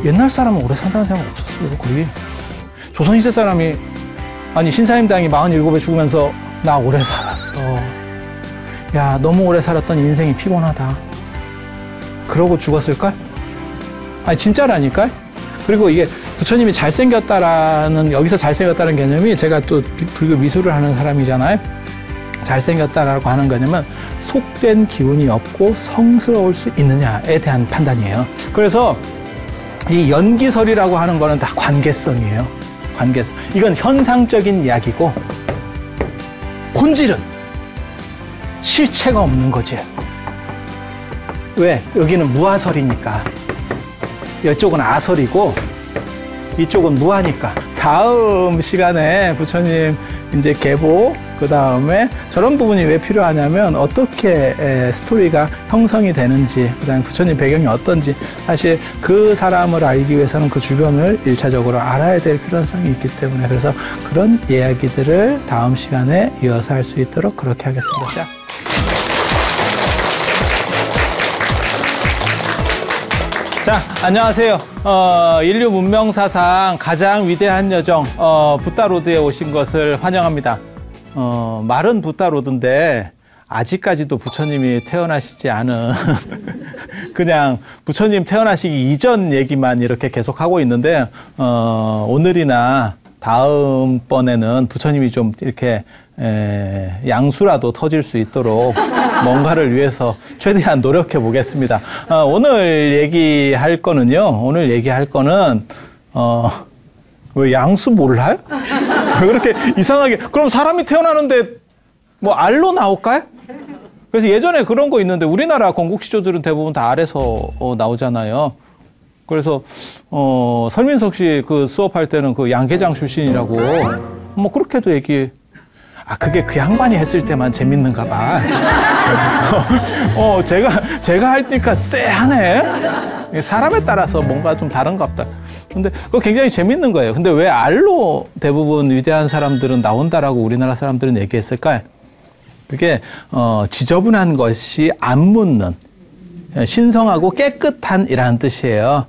옛날 사람은 오래 산다는 생각 없었어요, 거의. 조선시대 사람이, 아니, 신사임당이 47에 죽으면서 나 오래 살았어. 야, 너무 오래 살았던 인생이 피곤하다. 그러고 죽었을까? 아니, 진짜라니까? 그리고 이게 부처님이 잘생겼다라는, 여기서 잘생겼다는 개념이 제가 또 불교 미술을 하는 사람이잖아요. 잘생겼다라고 하는 거냐면 속된 기운이 없고 성스러울 수 있느냐에 대한 판단이에요. 그래서 이 연기설이라고 하는 거는 다 관계성이에요. 관계성. 이건 현상적인 이야기고 본질은 실체가 없는 거지. 왜? 여기는 무아설이니까. 이쪽은 아설이고 이쪽은 무아니까. 다음 시간에 부처님 이제 계보, 그 다음에 저런 부분이 왜 필요하냐면 어떻게 스토리가 형성이 되는지, 그 다음에 부처님 배경이 어떤지, 사실 그 사람을 알기 위해서는 그 주변을 1차적으로 알아야 될 필요성이 있기 때문에, 그래서 그런 이야기들을 다음 시간에 이어서 할 수 있도록 그렇게 하겠습니다. 자. 자, 안녕하세요. 인류 문명사상 가장 위대한 여정, 붓다로드에 오신 것을 환영합니다. 말은 붓다로드인데, 아직까지도 부처님이 태어나시지 않은, 그냥 부처님 태어나시기 이전 얘기만 이렇게 계속하고 있는데, 오늘이나 다음번에는 부처님이 좀 이렇게 양수라도 터질 수 있도록 뭔가를 위해서 최대한 노력해 보겠습니다. 오늘 얘기할 거는 왜 양수 몰라요? 왜 그렇게 이상하게, 그럼 사람이 태어나는데 뭐 알로 나올까요? 그래서 예전에 그런 거 있는데, 우리나라 건국시조들은 대부분 다 알에서 나오잖아요. 그래서 설민석 씨 그 수업할 때는 그 양계장 출신이라고 뭐 그렇게도 그게 그 양반이 했을 때만 재밌는가 봐. 제가 하니까 쎄하네. 사람에 따라서 뭔가 좀 다른가 보다. 근데 그거 굉장히 재밌는 거예요. 근데 왜 알로 대부분 위대한 사람들은 나온다라고 우리나라 사람들은 얘기했을까요? 그게 지저분한 것이 안 묻는, 신성하고 깨끗한이라는 뜻이에요.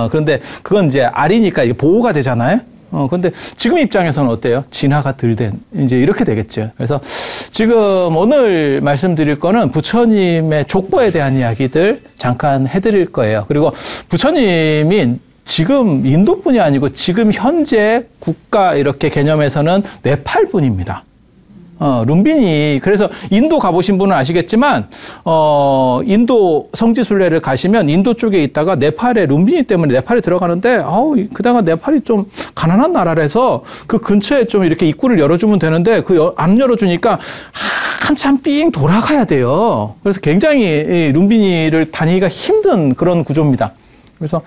그런데 그건 이제 알이니까 이게 보호가 되잖아요. 근데 지금 입장에서는 어때요? 진화가 덜 된, 이제 이렇게 되겠죠. 그래서 지금 오늘 말씀드릴 거는 부처님의 족보에 대한 이야기들 잠깐 해드릴 거예요. 그리고 부처님이 지금 인도뿐이 아니고 지금 현재 국가 이렇게 개념에서는 네팔 분입니다. 룸비니. 그래서 인도 가보신 분은 아시겠지만, 인도 성지순례를 가시면 인도 쪽에 있다가 네팔에 룸비니 때문에 네팔에 들어가는데, 그다가 네팔이 좀 가난한 나라라서 그 근처에 좀 이렇게 입구를 열어주면 되는데, 안 열어주니까 한참 삥 돌아가야 돼요. 그래서 굉장히 룸비니를 다니기가 힘든 그런 구조입니다. 그래서,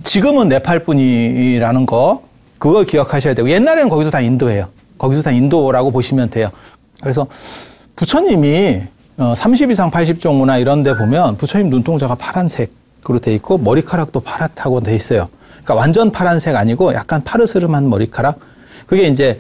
지금은 네팔 분이라는 거, 그걸 기억하셔야 되고, 옛날에는 거기서 다 인도예요. 거기서 다 인도라고 보시면 돼요. 그래서 부처님이 30 이상 80종문화 이런 데 보면 부처님 눈동자가 파란색으로 돼 있고 머리카락도 파랗다고 돼 있어요. 그러니까 완전 파란색 아니고 약간 파르스름한 머리카락. 그게 이제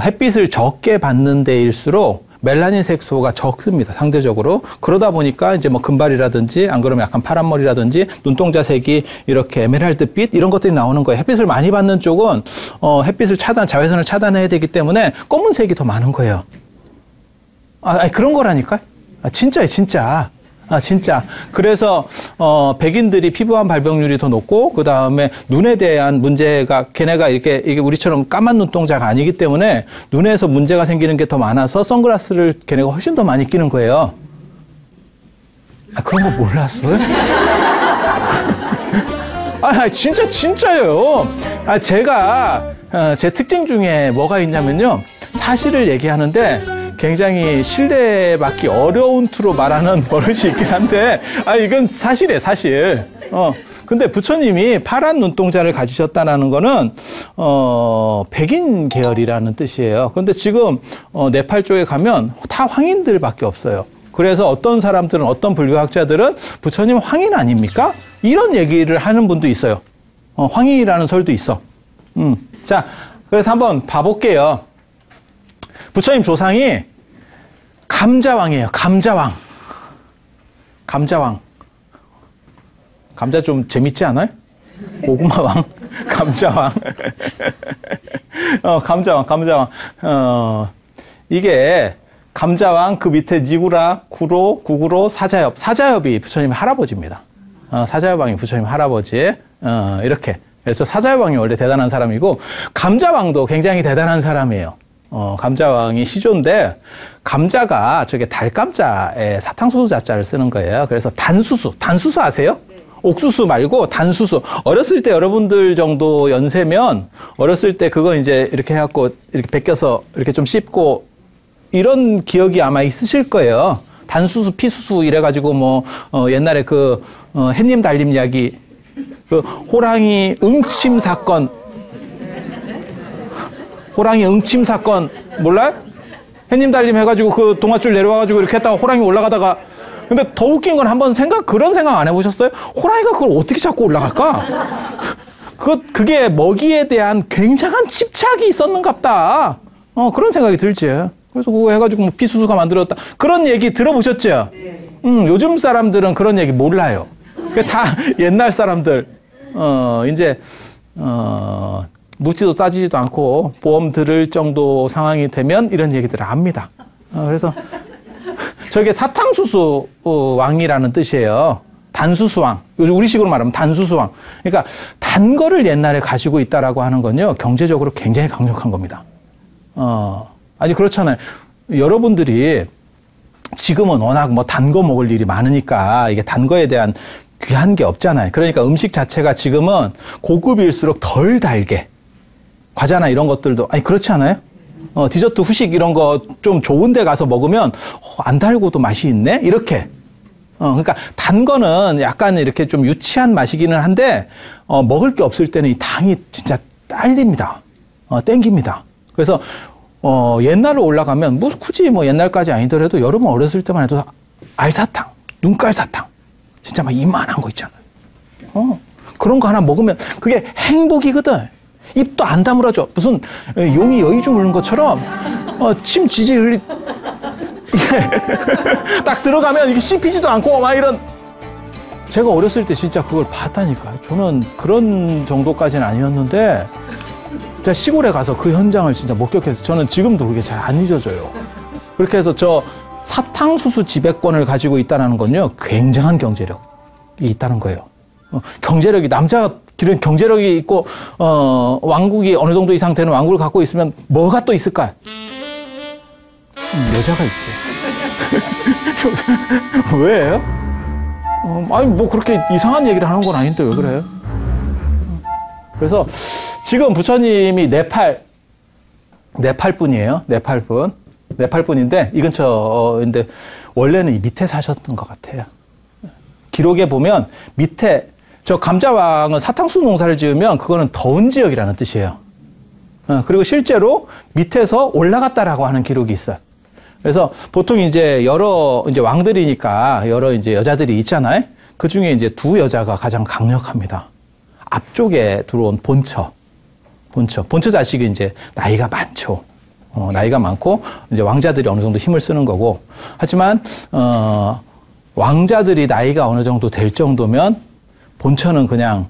햇빛을 적게 받는 데일수록 멜라닌 색소가 적습니다, 상대적으로. 그러다 보니까 이제 뭐 금발이라든지, 안 그러면 약간 파란 머리라든지, 눈동자 색이 이렇게 에메랄드빛 이런 것들이 나오는 거예요. 햇빛을 많이 받는 쪽은 햇빛을 자외선을 차단해야 되기 때문에 검은색이 더 많은 거예요. 그런 거라니까. 진짜예요, 진짜. 진짜. 그래서 백인들이 피부암 발병률이 더 높고, 그 다음에 눈에 대한 문제가, 걔네가 이게 우리처럼 까만 눈동자가 아니기 때문에 눈에서 문제가 생기는 게 더 많아서 선글라스를 걔네가 훨씬 더 많이 끼는 거예요. 그런 거 몰랐어요? 진짜예요. 제가 제 특징 중에 뭐가 있냐면요, 사실을 얘기하는데 굉장히 신뢰받기 어려운 투로 말하는 버릇이 있긴 한데, 이건 사실이에요, 사실. 근데 부처님이 파란 눈동자를 가지셨다는 거는, 백인 계열이라는 뜻이에요. 그런데 지금, 네팔 쪽에 가면 다 황인들밖에 없어요. 그래서 어떤 사람들은, 어떤 불교학자들은 부처님 황인 아닙니까? 이런 얘기를 하는 분도 있어요. 황인이라는 설도 있어. 자, 그래서 한번 봐볼게요. 부처님 조상이 감자왕이에요. 감자왕. 감자 좀 재밌지 않아요? 고구마왕, 감자왕. 감자왕. 이게 감자왕 그 밑에 니구라, 구로, 구구로, 사자엽. 사자엽이 부처님 할아버지입니다. 사자엽왕이 부처님 할아버지. 이렇게. 그래서 사자엽왕이 원래 대단한 사람이고, 감자왕도 굉장히 대단한 사람이에요. 감자왕이 시조인데, 감자가 저게 달감자에 사탕수수 자자를 쓰는 거예요. 그래서 단수수 아세요? 옥수수 말고 단수수. 어렸을 때 여러분들 정도 연세면, 어렸을 때 그거 이제 이렇게 해갖고, 이렇게 벗겨서 이렇게 좀 씹고, 이런 기억이 아마 있으실 거예요. 단수수, 피수수 이래가지고 옛날에 햇님 달님 이야기, 호랑이 응침 사건 몰라요? 햇님 달님 해가지고 그 동아줄 내려와가지고 이렇게 했다가 호랑이 올라가다가, 근데 더 웃긴 건 한번 그런 생각 안 해보셨어요? 호랑이가 그걸 어떻게 잡고 올라갈까? 그게 먹이에 대한 굉장한 집착이 있었는갑다. 그런 생각이 들지. 그래서 그거 해가지고 피수수가 만들었다. 그런 얘기 들어보셨죠? 요즘 사람들은 그런 얘기 몰라요. 다 옛날 사람들, 이제, 묻지도 따지지도 않고 보험 들을 정도 상황이 되면 이런 얘기들을 압니다. 그래서 저게 사탕수수 왕이라는 뜻이에요. 단수수왕. 요즘 우리식으로 말하면 단수수왕. 그러니까 단 거를 옛날에 가지고 있다라고 하는 건요, 경제적으로 굉장히 강력한 겁니다. 아니, 그렇잖아요. 여러분들이 지금은 워낙 단 거 먹을 일이 많으니까 이게 단 거에 대한 귀한 게 없잖아요. 그러니까 음식 자체가 지금은 고급일수록 덜 달게. 과자나 이런 것들도, 아니, 그렇지 않아요? 디저트 후식 이런 거 좀 좋은 데 가서 먹으면, 안 달고도 맛이 있네? 이렇게. 그러니까 단 거는 약간 이렇게 좀 유치한 맛이기는 한데, 먹을 게 없을 때는 이 당이 진짜 딸립니다. 땡깁니다. 그래서, 옛날로 올라가면, 굳이 옛날까지 아니더라도 여러분 어렸을 때만 해도 알사탕, 눈깔사탕. 진짜 막 이만한 거 있잖아요. 그런 거 하나 먹으면 그게 행복이거든. 입도 안 다물어줘. 무슨 용이 여의주 물는 것처럼 침 지질 흘리 딱 들어가면 이게 씹히지도 않고 막 이런. 제가 어렸을 때 진짜 그걸 봤다니까요. 저는 그런 정도까지는 아니었는데 제가 시골에 가서 그 현장을 진짜 목격해서 저는 지금도 그게 잘 안 잊어져요. 그렇게 해서 저 사탕수수 지배권을 가지고 있다는 건요, 굉장한 경제력이 있다는 거예요. 경제력이, 남자가 기른 경제력이 있고, 왕국이 어느 정도 이상 되는 왕국을 갖고 있으면 뭐가 또 있을까? 여자가 있지. 왜요? 아니, 그렇게 이상한 얘기를 하는 건 아닌데 왜 그래요? 그래서 지금 부처님이 네팔 분인데, 이 근처인데, 원래는 이 밑에 사셨던 것 같아요. 기록에 보면, 저 감자왕은 사탕수수 농사를 지으면 그거는 더운 지역이라는 뜻이에요. 그리고 실제로 밑에서 올라갔다라고 하는 기록이 있어요. 그래서 보통 이제 이제 왕들이니까 여러 이제 여자들이 있잖아요. 그 중에 이제 두 여자가 가장 강력합니다. 앞쪽에 들어온 본처 자식이 이제 나이가 많죠. 나이가 많고, 이제 왕자들이 어느 정도 힘을 쓰는 거고. 하지만, 왕자들이 나이가 어느 정도 될 정도면, 본처는 그냥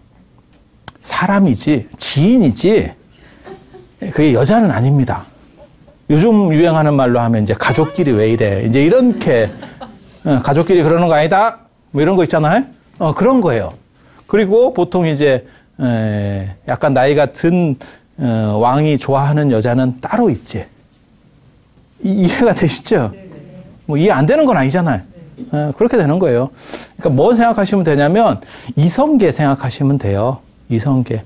사람이지, 지인이지, 그게 여자는 아닙니다. 요즘 유행하는 말로 하면 이제 가족끼리 왜 이래. 이제 이렇게, 가족끼리 그러는 거 아니다? 뭐 이런 거 있잖아요? 그런 거예요. 그리고 보통 이제, 약간 나이가 든, 왕이 좋아하는 여자는 따로 있지. 이해가 되시죠? 이해 안 되는 건 아니잖아요. 그렇게 되는 거예요. 그러니까 뭐 생각하시면 되냐면 이성계 생각하시면 돼요. 이성계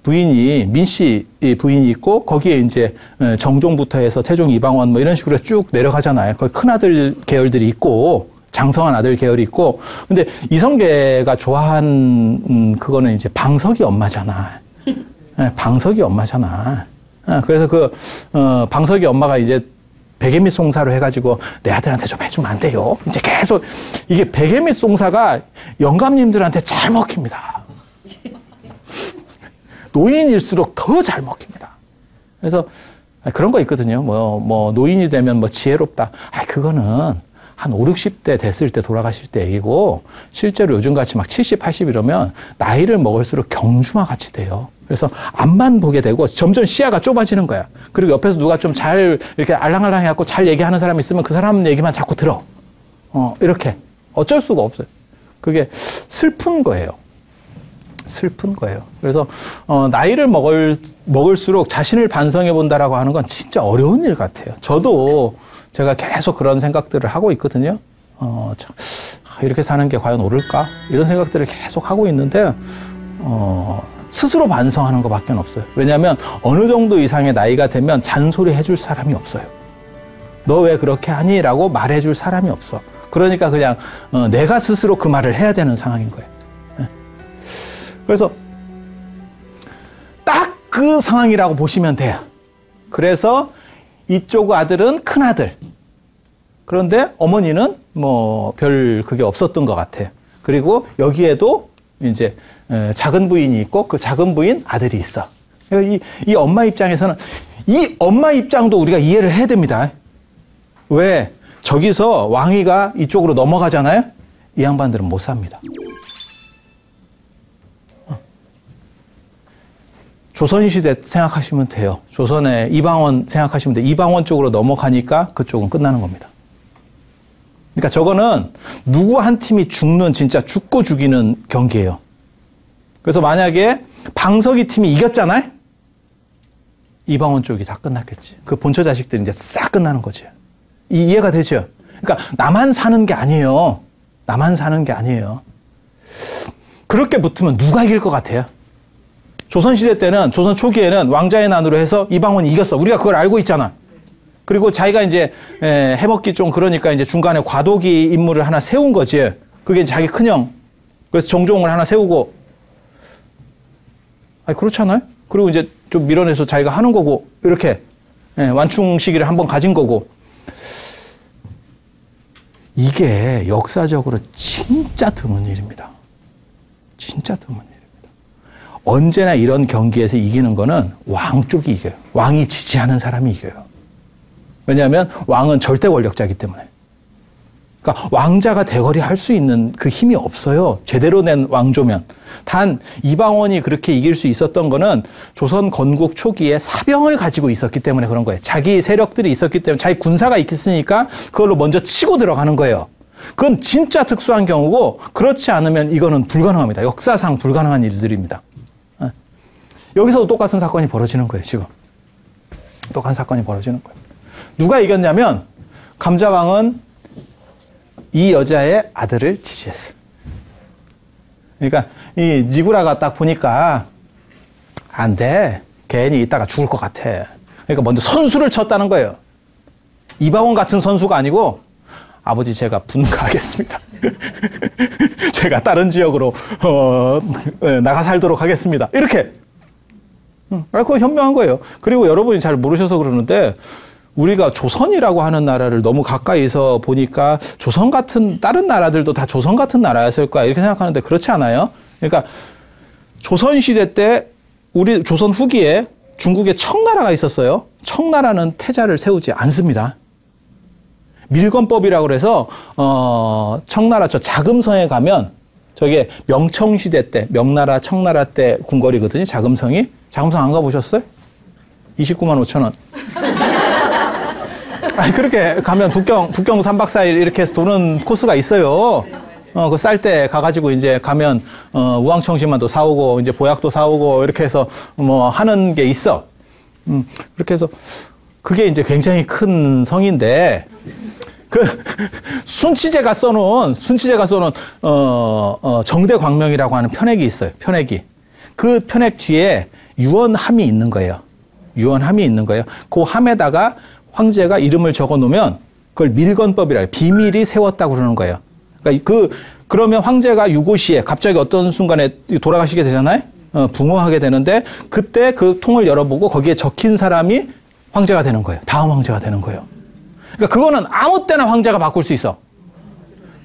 부인이 민씨 부인이 있고 거기에 이제 정종부터 해서 태종 이방원 뭐 이런 식으로 쭉 내려가잖아요. 거기 큰 아들 계열들이 있고 장성한 아들 계열이 있고. 근데 이성계가 좋아한 그거는 이제 방석이 엄마잖아. 방석이 엄마잖아. 그래서 방석이 엄마가 이제 베개밑 송사로 해가지고 내 아들한테 좀 해주면 안 돼요. 이제 계속 이게 베개밑 송사가 영감님들한테 잘 먹힙니다. 노인일수록 더 잘 먹힙니다. 그래서 그런 거 있거든요. 노인이 되면 지혜롭다. 그거는 한 5, 60대 됐을 때 돌아가실 때 얘기고 실제로 요즘같이 막 70, 80 이러면 나이를 먹을수록 경주마 같이 돼요. 그래서 앞만 보게 되고 점점 시야가 좁아지는 거야. 그리고 옆에서 누가 좀 잘 이렇게 알랑알랑 해갖고 잘 얘기하는 사람이 있으면 그 사람 얘기만 자꾸 들어. 이렇게. 어쩔 수가 없어요. 그게 슬픈 거예요. 슬픈 거예요. 그래서 나이를 먹을수록 자신을 반성해 본다라고 하는 건 진짜 어려운 일 같아요. 저도 제가 계속 그런 생각들을 하고 있거든요. 이렇게 사는 게 과연 옳을까? 이런 생각들을 계속 하고 있는데 스스로 반성하는 것밖에 없어요. 왜냐하면 어느 정도 이상의 나이가 되면 잔소리 해줄 사람이 없어요. 너 왜 그렇게 하니? 라고 말해줄 사람이 없어. 그러니까 그냥 내가 스스로 그 말을 해야 되는 상황인 거예요. 그래서 딱 그 상황이라고 보시면 돼요. 그래서 이쪽 아들은 큰아들. 그런데 어머니는 뭐 별 그게 없었던 것 같아요. 그리고 여기에도 이제 작은 부인이 있고 그 작은 부인 아들이 있어. 이 엄마 입장에서는 이 엄마 입장도 우리가 이해를 해야 됩니다. 왜? 저기서 왕위가 이쪽으로 넘어가잖아요? 이 양반들은 못 삽니다. 조선시대 생각하시면 돼요. 조선의 이방원 생각하시면 돼요. 이방원 쪽으로 넘어가니까 그쪽은 끝나는 겁니다. 그러니까 저거는 누구 한 팀이 죽는 진짜 죽고 죽이는 경기예요. 그래서 만약에 방석이 팀이 이겼잖아요? 이방원 쪽이 다 끝났겠지. 그 본처 자식들이 이제 싹 끝나는 거지. 이해가 되죠? 그러니까 나만 사는 게 아니에요. 나만 사는 게 아니에요. 그렇게 붙으면 누가 이길 것 같아요? 조선시대 때는, 조선 초기에는 왕자의 난으로 해서 이방원이 이겼어. 우리가 그걸 알고 있잖아. 그리고 자기가 이제 해먹기 좀 그러니까 이제 중간에 과도기 인물을 하나 세운 거지. 그게 자기 큰형. 그래서 정종을 하나 세우고. 아니, 그렇잖아요? 그리고 이제 좀 밀어내서 자기가 하는 거고, 이렇게 완충 시기를 한번 가진 거고. 이게 역사적으로 진짜 드문 일입니다. 진짜 드문 일입니다. 언제나 이런 경기에서 이기는 거는 왕 쪽이 이겨요. 왕이 지지하는 사람이 이겨요. 왜냐하면 왕은 절대 권력자이기 때문에. 그러니까 왕자가 대거리 할 수 있는 그 힘이 없어요. 제대로 된 왕조면. 단 이방원이 그렇게 이길 수 있었던 거는 조선 건국 초기에 사병을 가지고 있었기 때문에 그런 거예요. 자기 세력들이 있었기 때문에 자기 군사가 있으니까 그걸로 먼저 치고 들어가는 거예요. 그건 진짜 특수한 경우고 그렇지 않으면 이거는 불가능합니다. 역사상 불가능한 일들입니다. 여기서도 똑같은 사건이 벌어지는 거예요. 지금. 똑같은 사건이 벌어지는 거예요. 누가 이겼냐면 감자왕은 이 여자의 아들을 지지했어요. 그러니까 이 니구라가 딱 보니까 안 돼. 괜히 이따가 죽을 것 같아. 그러니까 먼저 선수를 쳤다는 거예요. 이방원 같은 선수가 아니고 아버지 제가 분가하겠습니다. 제가 다른 지역으로 나가 살도록 하겠습니다. 이렇게. 그거 현명한 거예요. 그리고 여러분이 잘 모르셔서 그러는데 우리가 조선이라고 하는 나라를 너무 가까이서 보니까 조선 같은 다른 나라들도 다 조선 같은 나라였을 거야 이렇게 생각하는데 그렇지 않아요. 그러니까 조선 시대 때 우리 조선 후기에 중국에 청나라가 있었어요. 청나라는 태자를 세우지 않습니다. 밀건법이라고 그래서 청나라 저 자금성에 가면 저게 명청시대 때 명나라 청나라 때 궁궐이거든요. 자금성이. 자금성 안 가보셨어요? 29만 5천 원. 아니, 그렇게 가면 북경 3박 4일 이렇게 해서 도는 코스가 있어요. 그 쌀 때 가가지고 이제 가면, 우황청심만도 사오고, 이제 보약도 사오고, 이렇게 해서 뭐 하는 게 있어. 그렇게 해서 그게 이제 굉장히 큰 성인데, 순치제가 써놓은, 정대광명이라고 하는 편액이 있어요. 편액이. 그 편액 뒤에 유언함이 있는 거예요. 유언함이 있는 거예요. 그 함에다가 황제가 이름을 적어 놓으면 그걸 밀건법이라 해요. 비밀이 세웠다고 그러는 거예요. 그러니까 그러면 황제가 유고시에 갑자기 어떤 순간에 돌아가시게 되잖아요. 붕어하게 되는데 그때 그 통을 열어보고 거기에 적힌 사람이 황제가 되는 거예요. 다음 황제가 되는 거예요. 그러니까 그거는 아무 때나 황제가 바꿀 수 있어.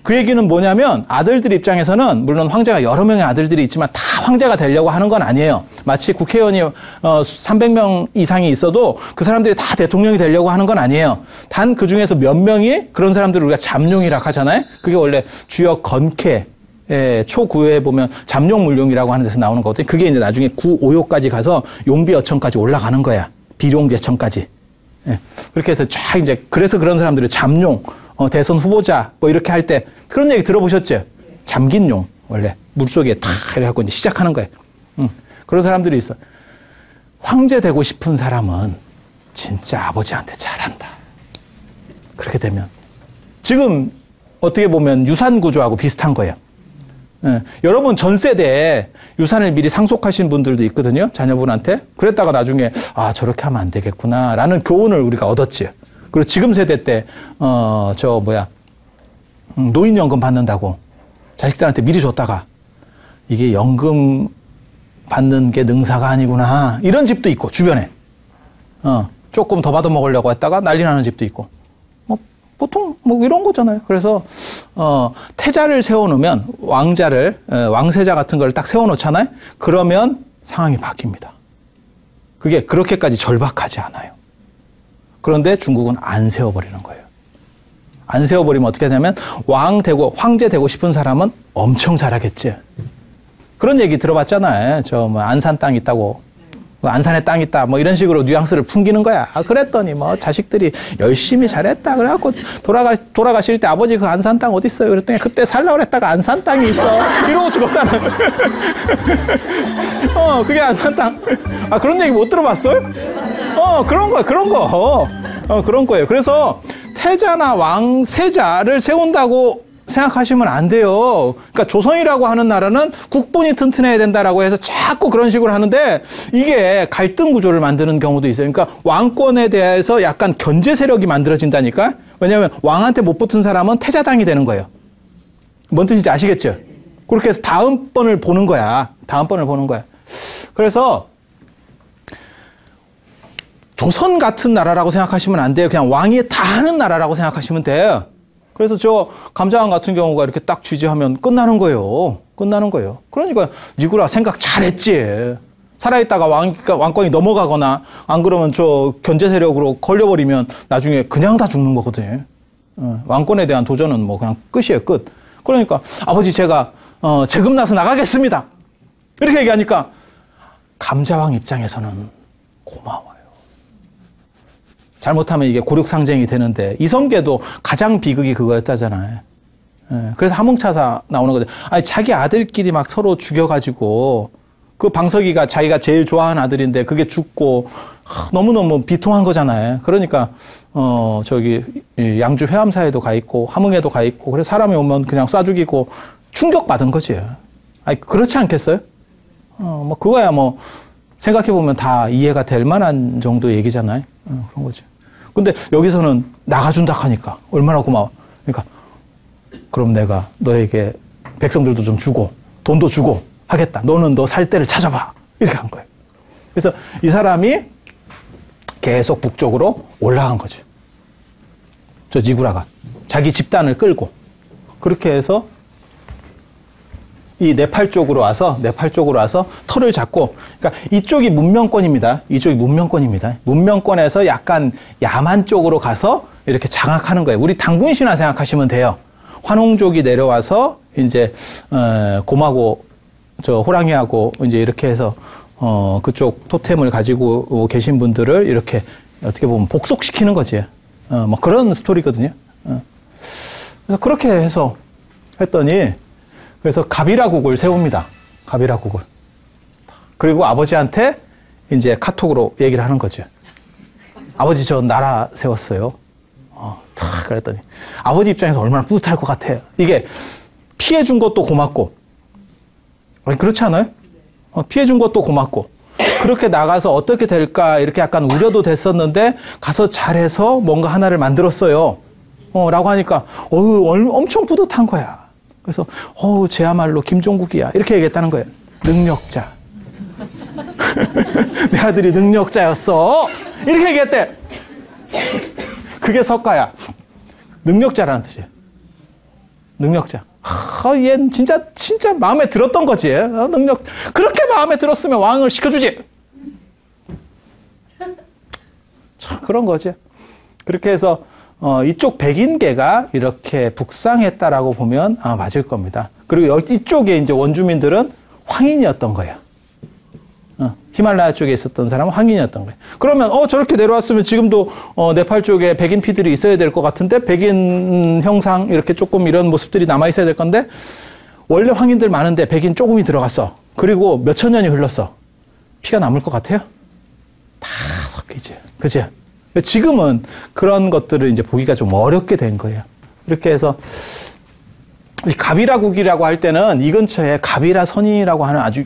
그 얘기는 뭐냐면 아들들 입장에서는 물론 황제가 여러 명의 아들들이 있지만 다 황제가 되려고 하는 건 아니에요. 마치 국회의원이 300명 이상이 있어도 그 사람들이 다 대통령이 되려고 하는 건 아니에요. 단 그 중에서 몇 명이 그런 사람들을 우리가 잠룡이라고 하잖아요. 그게 원래 주역 건캐 초구에 보면 잠룡물룡이라고 하는 데서 나오는 거거든요. 그게 이제 나중에 구오요까지 가서 용비어천까지 올라가는 거야. 비룡제천까지. 예. 그렇게 해서 쫙 이제 그래서 그런 사람들을 잠룡 대선 후보자 뭐 이렇게 할 때 그런 얘기 들어보셨죠? 잠긴 용 원래 물속에 탁 해갖고 이제 시작하는 거예요. 그런 사람들이 있어. 황제 되고 싶은 사람은 진짜 아버지한테 잘한다. 그렇게 되면 지금 어떻게 보면 유산 구조하고 비슷한 거예요. 예. 여러분 전 세대에 유산을 미리 상속하신 분들도 있거든요. 자녀분한테. 그랬다가 나중에 아 저렇게 하면 안 되겠구나 라는 교훈을 우리가 얻었지. 그리고 지금 세대 때 노인연금 받는다고 자식들한테 미리 줬다가 이게 연금 받는 게 능사가 아니구나 이런 집도 있고 주변에 조금 더 받아 먹으려고 했다가 난리 나는 집도 있고 보통 이런 거잖아요. 그래서 태자를 세워놓으면 왕세자 같은 걸 딱 세워놓잖아요. 그러면 상황이 바뀝니다. 그게 그렇게까지 절박하지 않아요. 그런데 중국은 안 세워버리는 거예요. 안 세워버리면 어떻게 되냐면 황제 되고 싶은 사람은 엄청 잘하겠지. 그런 얘기 들어봤잖아요. 안산 땅 있다고. 안산에 땅 있다. 이런 식으로 뉘앙스를 풍기는 거야. 그랬더니 자식들이 열심히 잘했다. 그래갖고 돌아가실 때 아버지 그 안산 땅 어디 있어요? 그랬더니 그때 살라고 그랬다가 안산 땅이 있어. 이러고 죽었다는. 그게 안산 땅. 그런 얘기 못 들어봤어요? 그런 거예요. 그래서 태자나 왕세자를 세운다고 생각하시면 안 돼요. 그러니까 조선이라고 하는 나라는 국본이 튼튼해야 된다라고 해서 자꾸 그런 식으로 하는데 이게 갈등 구조를 만드는 경우도 있어요. 그러니까 왕권에 대해서 약간 견제 세력이 만들어진다니까. 왜냐하면 왕한테 못 붙은 사람은 태자당이 되는 거예요. 뭔 뜻인지 아시겠죠? 그렇게 해서 다음번을 보는 거야. 그래서 조선 같은 나라라고 생각하시면 안 돼요. 그냥 왕이 다 하는 나라라고 생각하시면 돼요. 그래서 감자왕 같은 경우가 이렇게 딱 쥐지하면 끝나는 거예요. 그러니까 니구라 생각 잘했지. 살아있다가 왕권이 넘어가거나 안 그러면 견제 세력으로 걸려버리면 나중에 그냥 다 죽는 거거든요. 왕권에 대한 도전은 그냥 끝이에요, 끝. 그러니까 아버지 제가 재금 나서 나가겠습니다. 이렇게 얘기하니까 감자왕 입장에서는 고마워요. 잘못하면 이게 고륙상쟁이 되는데 이성계도 가장 비극이 그거였다잖아요. 그래서 함흥차사 나오는 거죠. 자기 아들끼리 막 서로 죽여가지고 그 방석이가 자기가 제일 좋아하는 아들인데 그게 죽고 너무너무 비통한 거잖아요. 그러니까 양주 회암사에도 가 있고 함흥에도 가 있고 그래서 사람이 오면 그냥 쏴 죽이고 충격받은 거지. 그렇지 않겠어요? 그거야 생각해보면 다 이해가 될 만한 정도 얘기잖아요. 그런 거죠. 근데 여기서는 나가준다 하니까 얼마나 고마워. 그러니까 그럼 내가 너에게 백성들도 좀 주고 돈도 주고 하겠다. 너는 너 살 데를 찾아봐. 이렇게 한 거예요. 그래서 이 사람이 계속 북쪽으로 올라간 거죠. 니구라가 자기 집단을 끌고 그렇게 해서 이 네팔 쪽으로 와서 털을 잡고, 그러니까 이쪽이 문명권입니다. 문명권에서 약간 야만 쪽으로 가서 이렇게 장악하는 거예요. 우리 당군 신화 생각하시면 돼요. 환웅족이 내려와서 이제 곰하고 호랑이하고 이제 이렇게 해서 그쪽 토템을 가지고 계신 분들을 이렇게 어떻게 보면 복속시키는 거지. 그런 스토리거든요. 그래서 그렇게 해서 했더니 그래서 가비라국을 세웁니다. 가비라국을. 그리고 아버지한테 이제 카톡으로 얘기를 하는 거죠. 아버지 저 나라 세웠어요. 그랬더니 아버지 입장에서 얼마나 뿌듯할 것 같아요. 이게 피해준 것도 고맙고, 그렇지 않아요? 피해준 것도 고맙고, 그렇게 나가서 어떻게 될까 이렇게 약간 우려도 됐었는데 가서 잘해서 뭔가 하나를 만들었어요. 라고 하니까 엄청 뿌듯한 거야. 그래서 쟤야말로 김종국이야 이렇게 얘기했다는 거예요. 능력자. 내 아들이 능력자였어 이렇게 얘기했대. 그게 석가야. 능력자라는 뜻이에요. 능력자. 얘는 진짜 마음에 들었던 거지. 능력. 그렇게 마음에 들었으면 왕을 시켜주지. 참, 그런 거지. 그렇게 해서, 이쪽 백인계가 이렇게 북상했다라고 보면 맞을 겁니다. 그리고 이쪽에 이제 원주민들은 황인이었던 거예요. 히말라야 쪽에 있었던 사람은 황인이었던 거예요. 그러면 저렇게 내려왔으면 지금도 네팔 쪽에 백인 피들이 있어야 될 것 같은데 백인 형상 이렇게 조금 이런 모습들이 남아 있어야 될 건데 원래 황인들 많은데 백인 조금이 들어갔어. 그리고 몇천 년이 흘렀어. 피가 남을 것 같아요? 다 섞이지. 그치? 지금은 그런 것들을 이제 보기가 좀 어렵게 된 거예요. 이렇게 해서 이 가비라국이라고 할 때는 이 근처에 가비라 선인이라고 하는 아주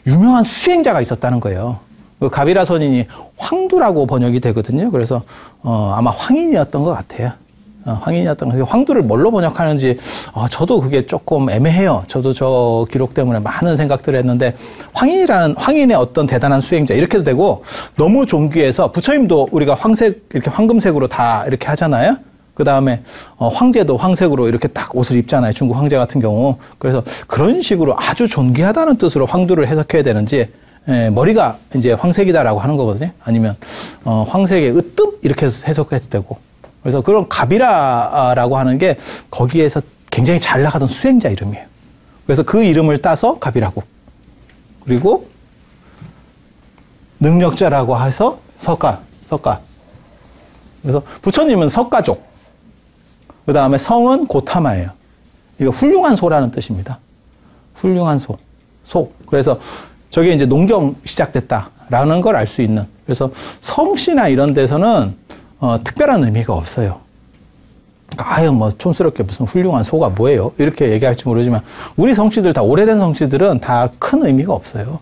유명한 수행자가 있었다는 거예요. 그 가비라 선인이 황두라고 번역이 되거든요. 그래서 아마 황인이었던 것 같아요. 황인이었던 것 같아요. 황두를 뭘로 번역하는지 저도 그게 조금 애매해요. 저도 저 기록 때문에 많은 생각들을 했는데 황인의 어떤 대단한 수행자 이렇게도 되고 너무 존귀해서 부처님도 우리가 황색 이렇게 황금색으로 다 이렇게 하잖아요. 그 다음에 황제도 황색으로 이렇게 딱 옷을 입잖아요. 중국 황제 같은 경우. 그래서 그런 식으로 아주 존귀하다는 뜻으로 황두를 해석해야 되는지 머리가 이제 황색이다라고 하는 거거든요. 아니면 황색의 으뜸 이렇게 해석해도 되고. 그래서 그런 가비라라고 하는 게 거기에서 굉장히 잘 나가던 수행자 이름이에요. 그래서 그 이름을 따서 가비라국. 그리고 능력자라고 해서 석가. 그래서 부처님은 석가족. 그 다음에 성은 고타마예요. 이거 훌륭한 소라는 뜻입니다. 훌륭한 소. 그래서 저게 이제 농경 시작됐다라는 걸 알 수 있는. 그래서 성씨나 이런 데서는 특별한 의미가 없어요. 그러니까 뭐 촌스럽게 무슨 훌륭한 소가 뭐예요? 이렇게 얘기할지 모르지만 우리 성씨들 다 오래된 성씨들은 다 큰 의미가 없어요.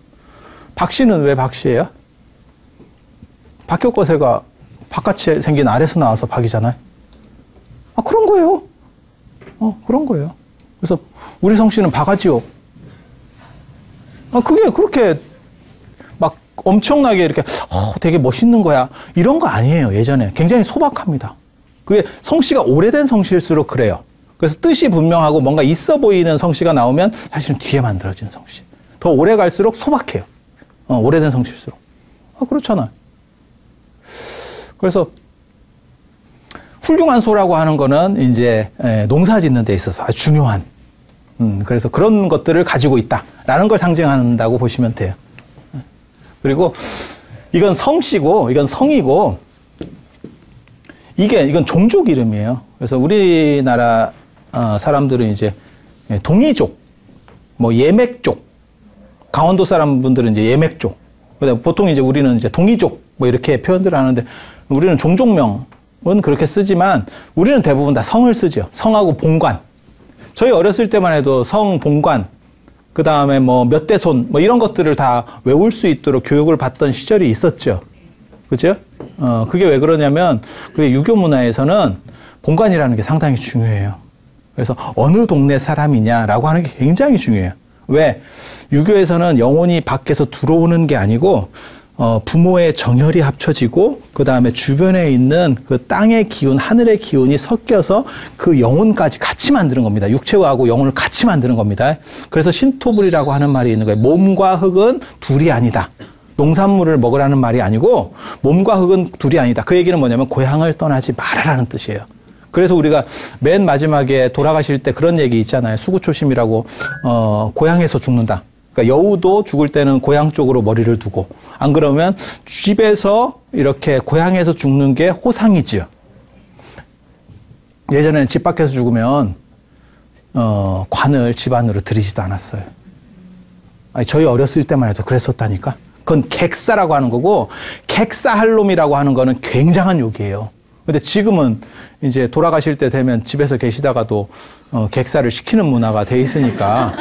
박씨는 왜 박씨예요? 박효거세가 바깥에 생긴 알에서 나와서 박이잖아요. 그런 거예요. 그런 거예요. 그래서 우리 성씨는 바가지요. 그게 그렇게 막 엄청나게 이렇게 되게 멋있는 거야. 이런 거 아니에요. 예전에 굉장히 소박합니다. 그게 성씨가 오래된 성씨일수록 그래요. 그래서 뜻이 분명하고 뭔가 있어 보이는 성씨가 나오면 사실은 뒤에 만들어진 성씨. 더 오래 갈수록 소박해요. 오래된 성씨일수록. 그렇잖아요. 그래서 훌륭한 소라고 하는 거는 이제 농사 짓는 데 있어서 아주 중요한 그래서 그런 것들을 가지고 있다라는 걸 상징한다고 보시면 돼요. 그리고 이건 성씨고 이건 성이고 이건 종족 이름이에요. 그래서 우리나라 사람들은 이제 동이족, 뭐 예맥족, 강원도 사람분들은 이제 예맥족. 보통 이제 우리는 이제 동이족 뭐 이렇게 표현들을 하는데 우리는 종족명 은 그렇게 쓰지만 우리는 대부분 다 성을 쓰죠. 성하고 본관. 저희 어렸을 때만 해도 성, 본관, 그 다음에 뭐 몇 대 손, 뭐 이런 것들을 다 외울 수 있도록 교육을 받던 시절이 있었죠. 그죠? 그게 왜 그러냐면 그게 유교 문화에서는 본관이라는 게 상당히 중요해요. 그래서 어느 동네 사람이냐라고 하는 게 굉장히 중요해요. 왜? 유교에서는 영혼이 밖에서 들어오는 게 아니고 부모의 정혈이 합쳐지고 그 다음에 주변에 있는 그 땅의 기운, 하늘의 기운이 섞여서 그 영혼까지 같이 만드는 겁니다. 육체하고 영혼을 같이 만드는 겁니다. 그래서 신토불이라고 하는 말이 있는 거예요. 몸과 흙은 둘이 아니다. 농산물을 먹으라는 말이 아니고 몸과 흙은 둘이 아니다. 그 얘기는 뭐냐면 고향을 떠나지 말아라는 뜻이에요. 그래서 우리가 맨 마지막에 돌아가실 때 그런 얘기 있잖아요. 수구초심이라고 고향에서 죽는다. 그러니까 여우도 죽을 때는 고향 쪽으로 머리를 두고 안 그러면 집에서 이렇게 고향에서 죽는 게 호상이지요. 예전에는 집 밖에서 죽으면 관을 집 안으로 들이지도 않았어요. 아니, 저희 어렸을 때만 해도 그랬었다니까. 그건 객사라고 하는 거고 객사할놈이라고 하는 거는 굉장한 욕이에요. 근데 지금은 이제 돌아가실 때 되면 집에서 계시다가도 객사를 시키는 문화가 돼 있으니까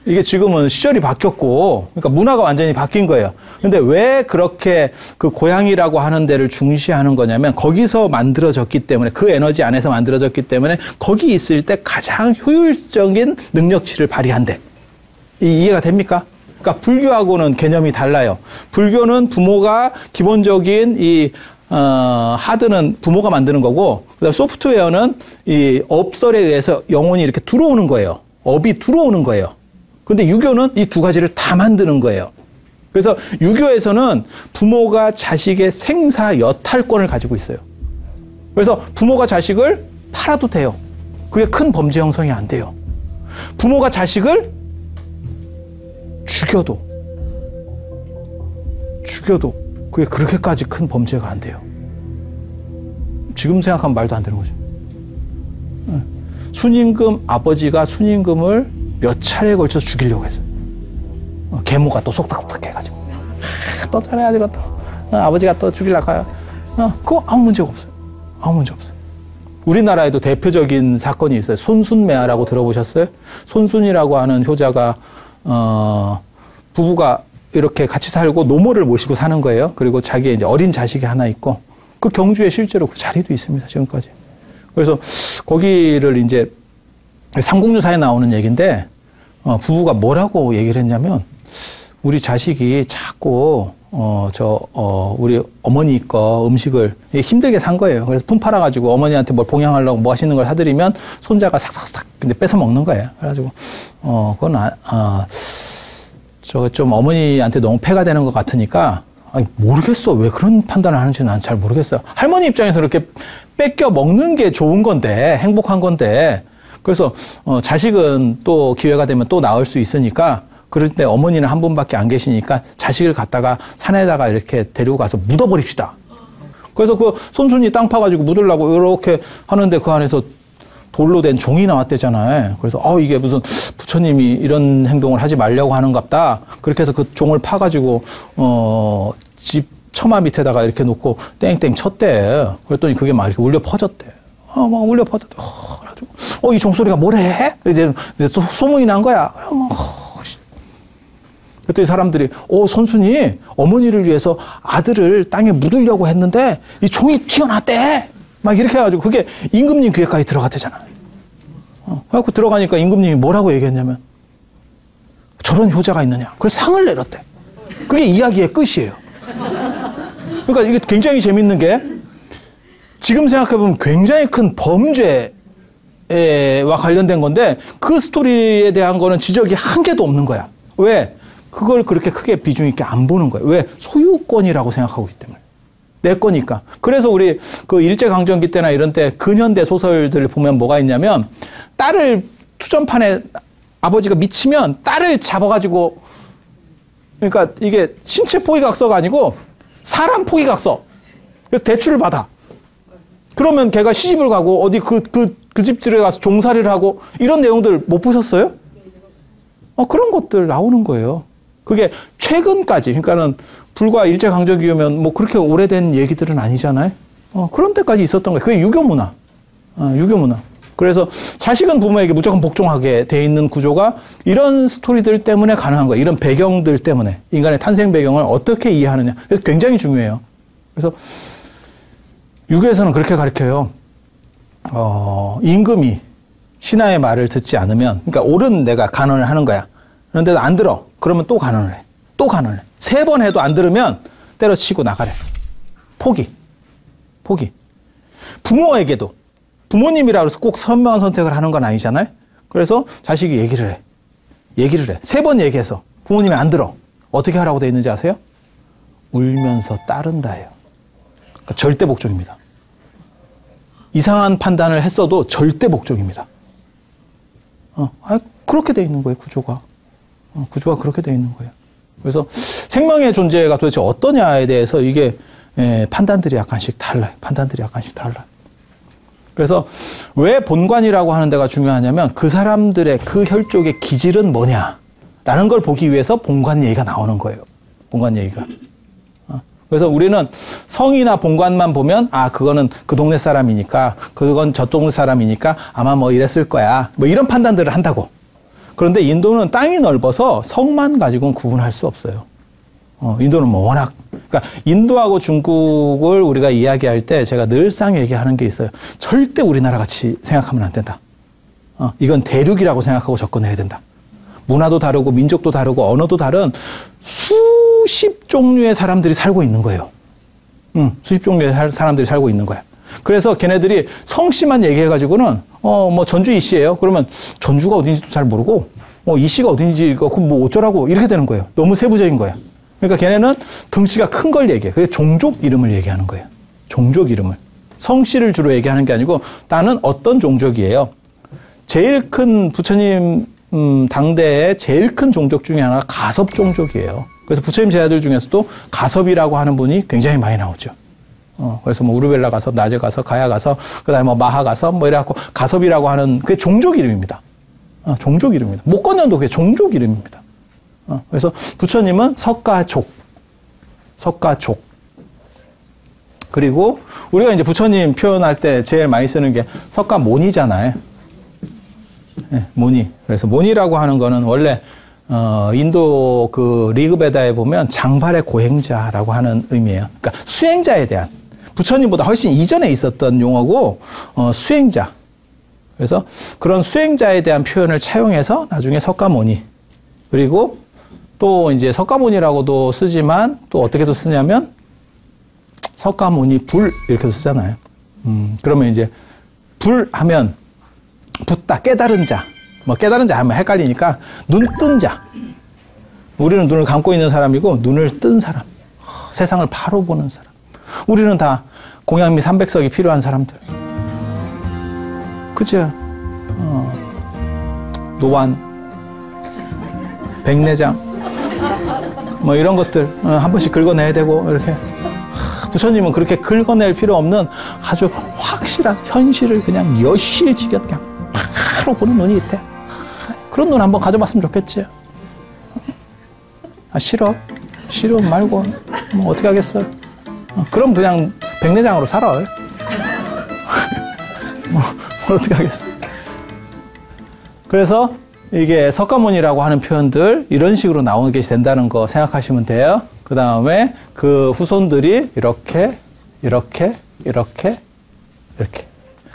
이게 지금은 시절이 바뀌었고, 그러니까 문화가 완전히 바뀐 거예요. 근데 왜 그렇게 그 고향이라고 하는 데를 중시하는 거냐면, 거기서 만들어졌기 때문에, 그 에너지 안에서 만들어졌기 때문에, 거기 있을 때 가장 효율적인 능력치를 발휘한대. 이해가 됩니까? 그러니까 불교하고는 개념이 달라요. 불교는 부모가 기본적인 이 하드는 부모가 만드는 거고, 그다음 소프트웨어는 이 업설에 의해서 영혼이 이렇게 들어오는 거예요. 업이 들어오는 거예요. 근데 유교는 이 두 가지를 다 만드는 거예요. 그래서 유교에서는 부모가 자식의 생사 여탈권을 가지고 있어요. 그래서 부모가 자식을 팔아도 돼요. 그게 큰 범죄 형성이 안 돼요. 부모가 자식을 죽여도 그게 그렇게까지 큰 범죄가 안 돼요. 지금 생각하면 말도 안 되는 거죠. 순임금 아버지가 순임금을 몇 차례에 걸쳐서 죽이려고 했어요. 계모가 또 속닥속닥 해가지고 또 잘해가지고 또 아버지가 또 죽이려고 해요. 그거 아무 문제가 없어요. 아무 문제 없어요. 우리나라에도 대표적인 사건이 있어요. 손순매화라고 들어보셨어요? 손순이라고 하는 효자가 부부가 이렇게 같이 살고 노모를 모시고 사는 거예요. 그리고 자기의 이제 어린 자식이 하나 있고 그 경주에 실제로 그 자리도 있습니다. 지금까지. 그래서 거기를 이제 삼국유사에 나오는 얘기인데 부부가 뭐라고 얘기를 했냐면 우리 자식이 자꾸 우리 어머니 거 음식을 힘들게 산 거예요. 그래서 품 팔아가지고 어머니한테 뭘 봉양하려고 뭐 맛있는 걸 사드리면 손자가 삭삭삭 근데 뺏어 먹는 거예요. 그래가지고 그건 저거 좀 어머니한테 너무 폐가 되는 것 같으니까 모르겠어. 왜 그런 판단을 하는지 난 잘 모르겠어요. 할머니 입장에서 이렇게 뺏겨 먹는 게 좋은 건데 행복한 건데 그래서 자식은 또 기회가 되면 또 낳을 수 있으니까 그럴 때 어머니는 한 분밖에 안 계시니까 자식을 갖다가 산에다가 이렇게 데리고 가서 묻어버립시다. 그래서 그 손순이 땅 파가지고 묻으려고 이렇게 하는데 그 안에서 돌로 된 종이 나왔대잖아요. 그래서 이게 무슨 부처님이 이런 행동을 하지 말려고 하는갑다. 그렇게 해서 그 종을 파가지고 집 처마 밑에다가 이렇게 놓고 땡땡 쳤대. 그랬더니 그게 막 이렇게 울려 퍼졌대. 막 울려 퍼졌대. 그래가지고 이 종소리가 뭐래? 이제 소문이 난 거야. 그랬더니 사람들이 손순이 어머니를 위해서 아들을 땅에 묻으려고 했는데 이 종이 튀어나왔대. 막 이렇게 해가지고 그게 임금님 귀에까지 들어갔대잖아. 그래갖고 들어가니까 임금님이 뭐라고 얘기했냐면 저런 효자가 있느냐. 그래서 상을 내렸대. 그게 이야기의 끝이에요. 그러니까 이게 굉장히 재밌는 게 지금 생각해보면 굉장히 큰 범죄와 관련된 건데 그 스토리에 대한 거는 지적이 한 개도 없는 거야. 왜? 그걸 그렇게 크게 비중 있게 안 보는 거예요. 왜? 소유권이라고 생각하고 있기 때문에. 내 거니까. 그래서 우리 그 일제강점기 때나 이런 때 근현대 소설들을 보면 뭐가 있냐면 딸을 투전판에 아버지가 미치면 딸을 잡아가지고 그러니까 이게 신체 포기각서가 아니고 사람 포기각서. 그래서 대출을 받아. 그러면 걔가 시집을 가고 어디 그 집들에 가서 종살이를 하고 이런 내용들 못 보셨어요? 그런 것들 나오는 거예요. 그게 최근까지 그러니까는 불과 일제강점기면 뭐 그렇게 오래된 얘기들은 아니잖아요. 그런 때까지 있었던 거예요. 그게 유교 문화. 유교 문화. 그래서 자식은 부모에게 무조건 복종하게 돼 있는 구조가 이런 스토리들 때문에 가능한 거예요. 이런 배경들 때문에 인간의 탄생 배경을 어떻게 이해하느냐. 그래서 굉장히 중요해요. 그래서 유교에서는 그렇게 가르쳐요. 임금이 신하의 말을 듣지 않으면 그러니까 옳은 내가 간언을 하는 거야. 그런데도 안 들어. 그러면 또 간언을 해. 또 간언을 해. 3번 해도 안 들으면 때려치고 나가래. 포기. 부모에게도 부모님이라 그래서 꼭 현명한 선택을 하는 건 아니잖아요. 그래서 자식이 얘기를 해. 3번 얘기해서 부모님이 안 들어. 어떻게 하라고 돼 있는지 아세요? 울면서 따른다예요. 그러니까 절대 복종입니다. 이상한 판단을 했어도 절대 복종입니다. 그렇게 돼 있는 거예요, 구조가. 구조가 그렇게 돼 있는 거예요. 그래서 생명의 존재가 도대체 어떠냐에 대해서 이게 판단들이 약간씩 달라요. 그래서 왜 본관이라고 하는 데가 중요하냐면 그 사람들의 그 혈족의 기질은 뭐냐라는 걸 보기 위해서 본관 얘기가 나오는 거예요. 본관 얘기가. 그래서 우리는 성이나 본관만 보면 그거는 그 동네 사람이니까 그건 저 동네 사람이니까 아마 뭐 이랬을 거야. 뭐 이런 판단들을 한다고. 그런데 인도는 땅이 넓어서 성만 가지고는 구분할 수 없어요. 인도는 뭐 워낙 그러니까 인도하고 중국을 우리가 이야기할 때 제가 늘상 얘기하는 게 있어요. 절대 우리나라 같이 생각하면 안 된다. 이건 대륙이라고 생각하고 접근해야 된다. 문화도 다르고 민족도 다르고 언어도 다른 수십 종류의 사람들이 살고 있는 거예요. 수십 종류의 사람들이 살고 있는 거야. 그래서 걔네들이 성씨만 얘기해가지고는 뭐 전주 이 씨예요. 그러면 전주가 어딘지도 잘 모르고 이 씨가 어딘지 그럼 뭐 어쩌라고 이렇게 되는 거예요. 너무 세부적인 거야. 그러니까 걔네는 덩치가 큰 걸 얘기해. 그래서 종족 이름을 얘기하는 거예요. 종족 이름을. 성씨를 주로 얘기하는 게 아니고 나는 어떤 종족이에요. 제일 큰 부처님 당대의 제일 큰 종족 중에 하나가 가섭 종족이에요. 그래서 부처님 제자들 중에서도 가섭이라고 하는 분이 굉장히 많이 나오죠. 그래서 뭐 우르벨라 가섭, 나제 가섭, 가야 가섭, 그다음에 뭐 마하 가섭, 뭐 이래갖고 가섭이라고 하는 그게 종족 이름입니다. 종족 이름입니다. 목건년도 그게 종족 이름입니다. 그래서 부처님은 석가족. 그리고 우리가 이제 부처님 표현할 때 제일 많이 쓰는 게 석가모니잖아요. 네, 모니. 그래서 모니라고 하는 거는 원래 인도 그 리그베다에 보면 장발의 고행자라고 하는 의미예요. 그러니까 수행자에 대한 부처님보다 훨씬 이전에 있었던 용어고 수행자. 그래서 그런 수행자에 대한 표현을 차용해서 나중에 석가모니. 그리고 또 이제 석가모니라고도 쓰지만 또 어떻게도 쓰냐면 석가모니 불 이렇게도 쓰잖아요. 그러면 이제 불 하면 붙다 깨달은 자. 뭐 깨달은 자 하면 헷갈리니까 눈 뜬 자. 우리는 눈을 감고 있는 사람이고 눈을 뜬 사람. 세상을 바로 보는 사람. 우리는 다 공양미 300석이 필요한 사람들. 그죠? 노안, 백내장, 뭐 이런 것들 한 번씩 긁어내야 되고 이렇게. 부처님은 그렇게 긁어낼 필요 없는 아주 확실한 현실을 그냥 여실지게 그냥 바로 보는 눈이 있대. 그런 눈 한번 가져봤으면 좋겠지. 싫어 말고 뭐 어떻게 하겠어요. 그럼 그냥 백내장으로 살아. 뭐 어떻게 하겠어. 그래서 이게 석가모니라고 하는 표현들 이런 식으로 나오게 된다는 거 생각하시면 돼요. 그 다음에 그 후손들이 이렇게.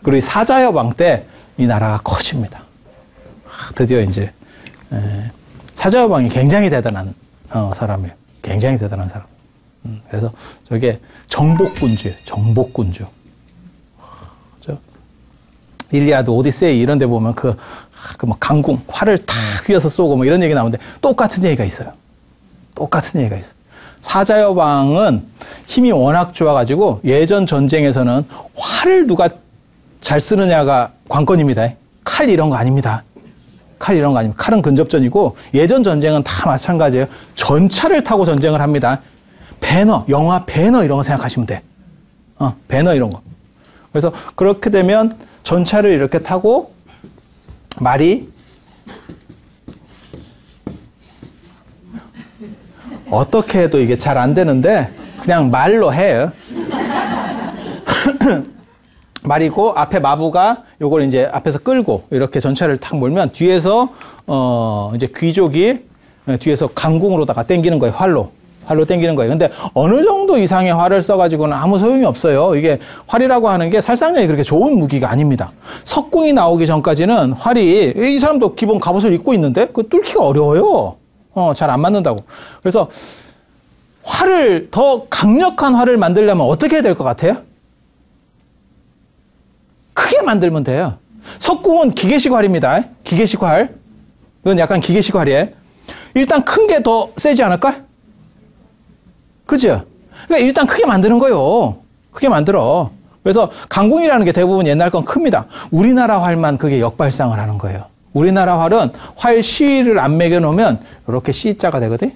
그리고 이 사자여방 때 이 나라가 커집니다. 드디어 이제 사자여방이 굉장히 대단한 사람이에요. 굉장히 대단한 사람. 그래서 저게 정복군주예요. 정복군주. 일리아드, 오디세이 이런 데 보면 그 뭐 강궁, 활을 탁 휘어서 쏘고 뭐 이런 얘기 나오는데 똑같은 얘기가 있어요. 똑같은 얘기가 있어요. 사자여방은 힘이 워낙 좋아가지고 예전 전쟁에서는 활을 누가 잘 쓰느냐가 관건입니다. 칼 이런 거 아닙니다. 칼 이런 거 아닙니다. 칼은 근접전이고 예전 전쟁은 다 마찬가지예요. 전차를 타고 전쟁을 합니다. 배너, 영화 배너 이런 거 생각하시면 돼. 배너 이런 거. 그래서 그렇게 되면 전차를 이렇게 타고 말이 어떻게 해도 이게 잘 안 되는데 그냥 말로 해요. 말이고 앞에 마부가 요걸 이제 앞에서 끌고 이렇게 전차를 탁 몰면 뒤에서 이제 귀족이 뒤에서 강궁으로다가 당기는 거예요. 활로 당기는 거예요. 근데 어느 정도 이상의 활을 써가지고는 아무 소용이 없어요. 이게 활이라고 하는 게 살상력이 그렇게 좋은 무기가 아닙니다. 석궁이 나오기 전까지는 활이 이 사람도 기본 갑옷을 입고 있는데 그 뚫기가 어려워요. 잘 안 맞는다고. 그래서 활을 더 강력한 활을 만들려면 어떻게 해야 될 것 같아요? 크게 만들면 돼요. 석궁은 기계식 활입니다. 기계식 활. 이건 약간 기계식 활이에요. 일단 큰 게 더 세지 않을까? 그죠? 그러니까 일단 크게 만드는 거요. 크게 만들어. 그래서 강궁이라는 게 대부분 옛날 건 큽니다. 우리나라 활만 그게 역발상을 하는 거예요. 우리나라 활은 활 시위를 안 매겨놓으면 이렇게 C자가 되거든.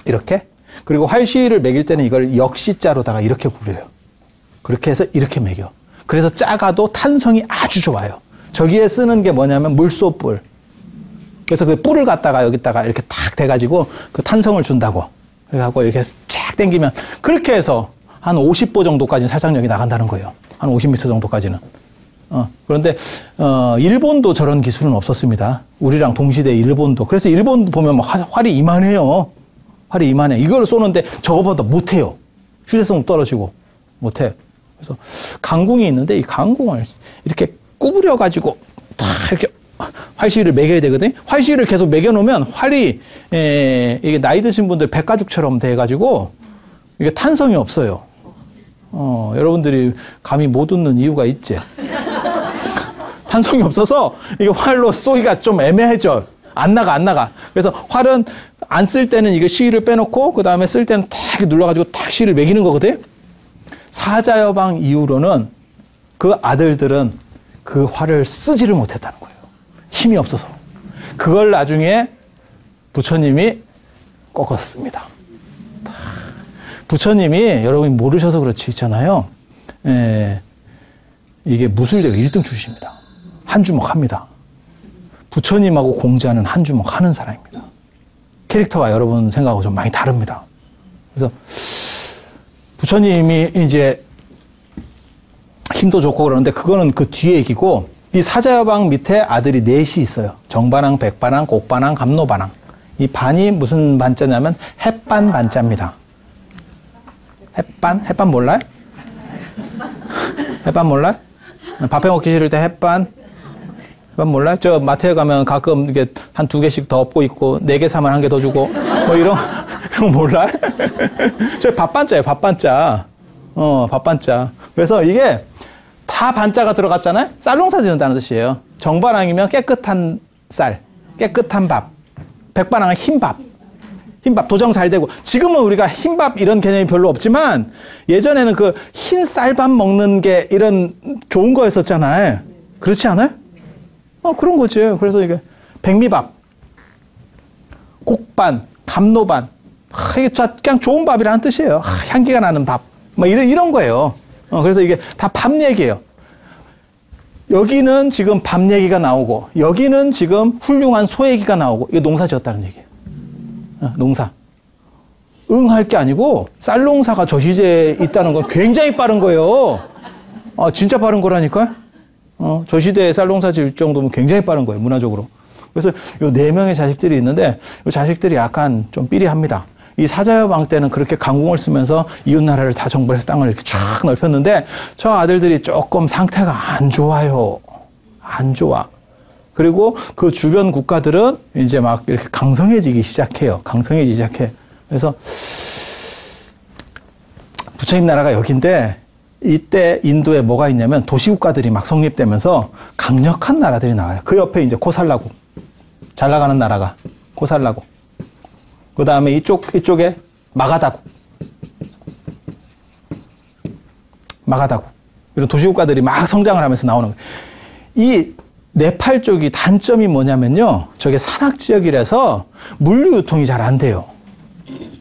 이렇게. 그리고 활 시위를 매길 때는 이걸 역시자로다가 이렇게 구려요. 그렇게 해서 이렇게 매겨. 그래서 작아도 탄성이 아주 좋아요. 저기에 쓰는 게 뭐냐면 물소뿔. 그래서 그 뿔을 갖다가 여기다가 이렇게 탁 대가지고 그 탄성을 준다고. 그래갖고 이렇게 쫙 당기면 그렇게 해서 한 50보 정도까지는 살상력이 나간다는 거예요. 한 50m 정도까지는. 그런데 일본도 저런 기술은 없었습니다. 우리랑 동시대 일본도. 그래서 일본도 보면 뭐 활이 이만해요. 활이 이만해. 이걸 쏘는데 저거보다 못해요. 휴대성 떨어지고 못해. 그래서 강궁이 있는데 이 강궁을 이렇게 구부려가지고 다 이렇게 활시위를 매겨야 되거든. 활시위를 계속 매겨놓으면 활이 이게 나이 드신 분들 백가죽처럼 돼가지고 이게 탄성이 없어요. 여러분들이 감히 못 웃는 이유가 있지. 탄성이 없어서 이게 활로 쏘기가 좀 애매해져. 안 나가. 그래서 활은 안 쓸 때는 이거 시위를 빼놓고 그 다음에 쓸 때는 탁 눌러가지고 탁 시위를 매기는 거거든. 사자여방 이후로는 그 아들들은 그 활을 쓰지를 못했다는 거예요. 힘이 없어서. 그걸 나중에 부처님이 꺾었습니다. 부처님이 여러분이 모르셔서 그렇지 있잖아요. 이게 무술대가 1등 출신입니다. 한 주먹 합니다. 부처님하고 공자는 한 주먹 하는 사람입니다. 캐릭터가 여러분 생각하고 좀 많이 다릅니다. 그래서 부처님이 이제 힘도 좋고 그러는데 그거는 그 뒤에 얘기고 이 사자여방 밑에 아들이 넷이 있어요. 정반항, 백반항, 곡반항, 갑노반항. 이 반이 무슨 반자냐면 햇반 반자입니다. 햇반? 햇반 몰라요? 햇반 몰라요? 밥해 먹기 싫을 때 햇반? 햇반 몰라요? 저 마트에 가면 가끔 이게 한 2개씩 더 엎고 있고 4개 사면 1개 더 주고 뭐 이런 거 몰라요? 저 밥반자예요, 밥반자. 밥반자. 그래서 이게 다 반자가 들어갔잖아요? 쌀농사 지는다는 뜻이에요. 정반항이면 깨끗한 쌀, 깨끗한 밥. 백반항은 흰밥. 흰밥 도정 잘 되고 지금은 우리가 흰밥 이런 개념이 별로 없지만 예전에는 그 흰 쌀밥 먹는 게 이런 좋은 거였었잖아요. 그렇지 않아요? 그런 거지. 그래서 이게 백미밥, 곡반, 갑노반. 이게 그냥 좋은 밥이라는 뜻이에요. 향기가 나는 밥. 뭐 이런 거예요. 그래서 이게 다 밥 얘기예요. 여기는 지금 밥 얘기가 나오고 여기는 지금 훌륭한 소 얘기가 나오고 이게 농사 지었다는 얘기예요. 농사. 할 게 아니고 쌀농사가 저 시대에 있다는 건 굉장히 빠른 거예요. 진짜 빠른 거라니까. 저 시대에 쌀농사 지을 정도면 굉장히 빠른 거예요. 문화적으로. 그래서 요 4명의 자식들이 있는데 요 자식들이 약간 좀 삐리합니다. 이 사자여방 때는 그렇게 강공을 쓰면서 이웃나라를 다 정벌해서 땅을 이렇게 쫙 넓혔는데 저 아들들이 조금 상태가 안 좋아요. 안 좋아. 그리고 그 주변 국가들은 이제 막 이렇게 강성해지기 시작해요. 강성해지기 시작해. 그래서 부처님 나라가 여긴데 이때 인도에 뭐가 있냐면 도시국가들이 막 성립되면서 강력한 나라들이 나와요. 그 옆에 이제 코살라국. 잘 나가는 나라가 코살라국. 그 다음에 이쪽에 마가다국. 이런 도시국가들이 막 성장을 하면서 나오는 거예요. 이 네팔 쪽이 단점이 뭐냐면요. 저게 산악지역이라서 물류 유통이 잘 안 돼요.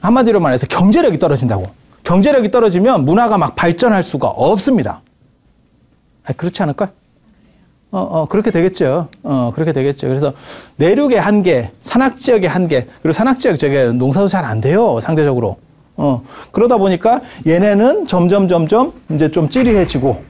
한마디로 말해서 경제력이 떨어진다고. 경제력이 떨어지면 문화가 막 발전할 수가 없습니다. 그렇지 않을까? 그렇게 되겠죠. 그렇게 되겠죠. 그래서 내륙의 한계, 산악지역의 한계, 그리고 산악지역 저게 농사도 잘 안 돼요. 상대적으로. 그러다 보니까 얘네는 점점 이제 좀 찌리해지고,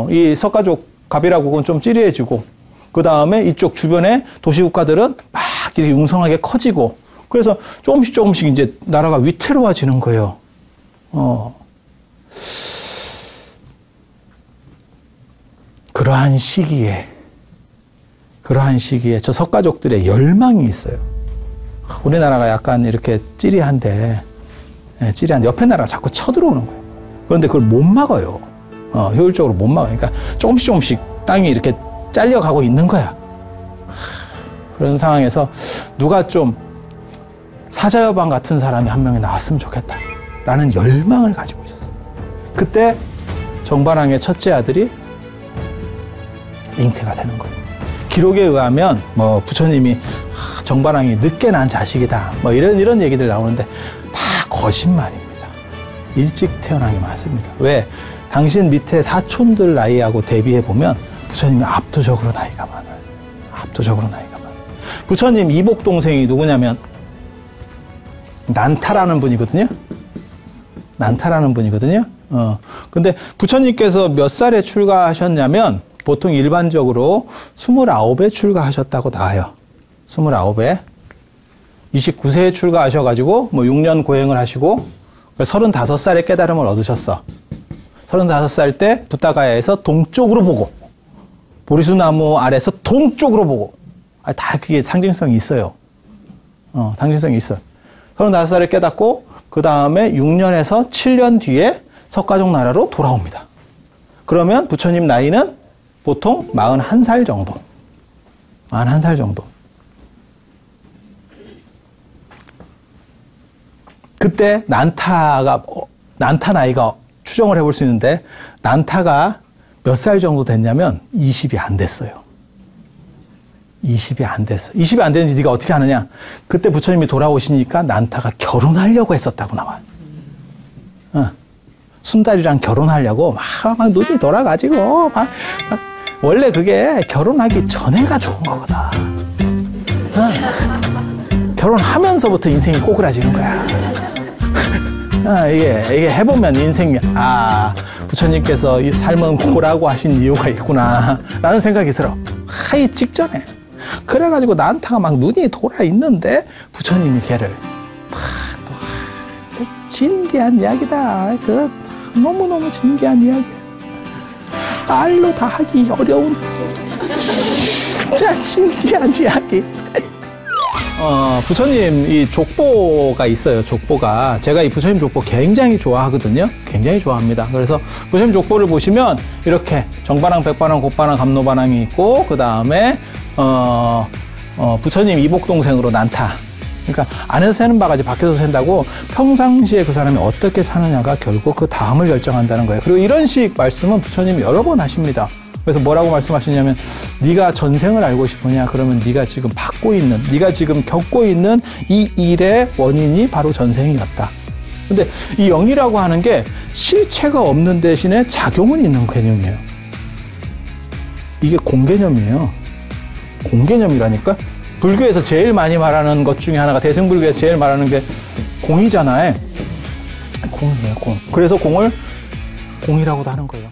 이 석가족 가비라국은 좀 찌리해지고, 그 다음에 이쪽 주변의 도시국가들은 막 이렇게 융성하게 커지고, 그래서 조금씩 이제 나라가 위태로워지는 거예요. 그러한 시기에 저 석가족들의 열망이 있어요. 우리나라가 약간 이렇게 찌리한데 옆에 나라가 자꾸 쳐들어오는 거예요. 그런데 그걸 못 막아요. 효율적으로 못 막아요. 그러니까 조금씩 땅이 이렇게 잘려가고 있는 거야. 그런 상황에서 누가 좀 사자여방 같은 사람이 한 명이 나왔으면 좋겠다라는 열망을 가지고 있었어요. 그때 정반항의 첫째 아들이 잉태가 되는 거예요. 기록에 의하면 뭐 부처님이 정반항이 늦게 난 자식이다 뭐 이런 얘기들 나오는데 다 거짓말입니다. 일찍 태어난 게 맞습니다. 왜? 당신 밑에 사촌들 나이하고 대비해 보면 부처님이 압도적으로 나이가 많아요. 부처님 이복 동생이 누구냐면 난타라는 분이거든요. 근데 부처님께서 몇 살에 출가하셨냐면 보통 일반적으로 29에 출가하셨다고 나와요. 29에. 29세에 출가하셔가지고 뭐 6년 고행을 하시고 35살에 깨달음을 얻으셨어. 35살 때 부타가야에서 동쪽으로 보고 보리수나무 아래서 동쪽으로 보고 다 그게 상징성이 있어요. 상징성이 있어요. 35살에 깨닫고 그 다음에 6년에서 7년 뒤에 석가종 나라로 돌아옵니다. 그러면 부처님 나이는 보통 41살 정도. 41살 정도. 그때 난타 나이가 추정을 해볼 수 있는데, 난타가 몇 살 정도 됐냐면 20이 안 됐어요. 20이 안 됐어. 20이 안 되는지 네가 어떻게 아느냐? 그때 부처님이 돌아오시니까 난타가 결혼하려고 했었다고 나와요. 순달이랑 결혼하려고 막 눈이 돌아가지고 막 원래 그게 결혼하기 전에가 좋은 거거든. 결혼하면서부터 인생이 꼬그라지는 거야. 이게 해보면 인생이, 부처님께서 이 삶은 고라고 하신 이유가 있구나 라는 생각이 들어. 하이 직전에. 그래가지고 난타가 막 눈이 돌아 있는데 부처님이 걔를 또 진귀한 이야기다. 너무너무 진귀한 이야기. 말로 다 하기 어려운 진짜 진귀한 이야기. 부처님 이 족보가 있어요. 족보가. 제가 이 부처님 족보 굉장히 좋아하거든요. 굉장히 좋아합니다. 그래서 부처님 족보를 보시면 이렇게 정반항, 백반항, 곱반항, 갑노반항이 있고, 그 다음에 부처님 이복동생으로 난타. 그러니까 안에서 새는 바가지 밖에서 샌다고, 평상시에 그 사람이 어떻게 사느냐가 결국 그 다음을 결정한다는 거예요. 그리고 이런 식 말씀은 부처님이 여러 번 하십니다. 그래서 뭐라고 말씀하시냐면, 네가 전생을 알고 싶으냐? 그러면 네가 지금 받고 있는, 네가 지금 겪고 있는 이 일의 원인이 바로 전생이었다. 근데 이 영이라고 하는 게 실체가 없는 대신에 작용은 있는 개념이에요. 이게 공개념이에요. 공개념이라니까? 불교에서 제일 많이 말하는 것 중에 하나가, 대승불교에서 제일 말하는 게 공이잖아요. 공이에요, 공. 그래서 공을 공이라고도 하는 거예요.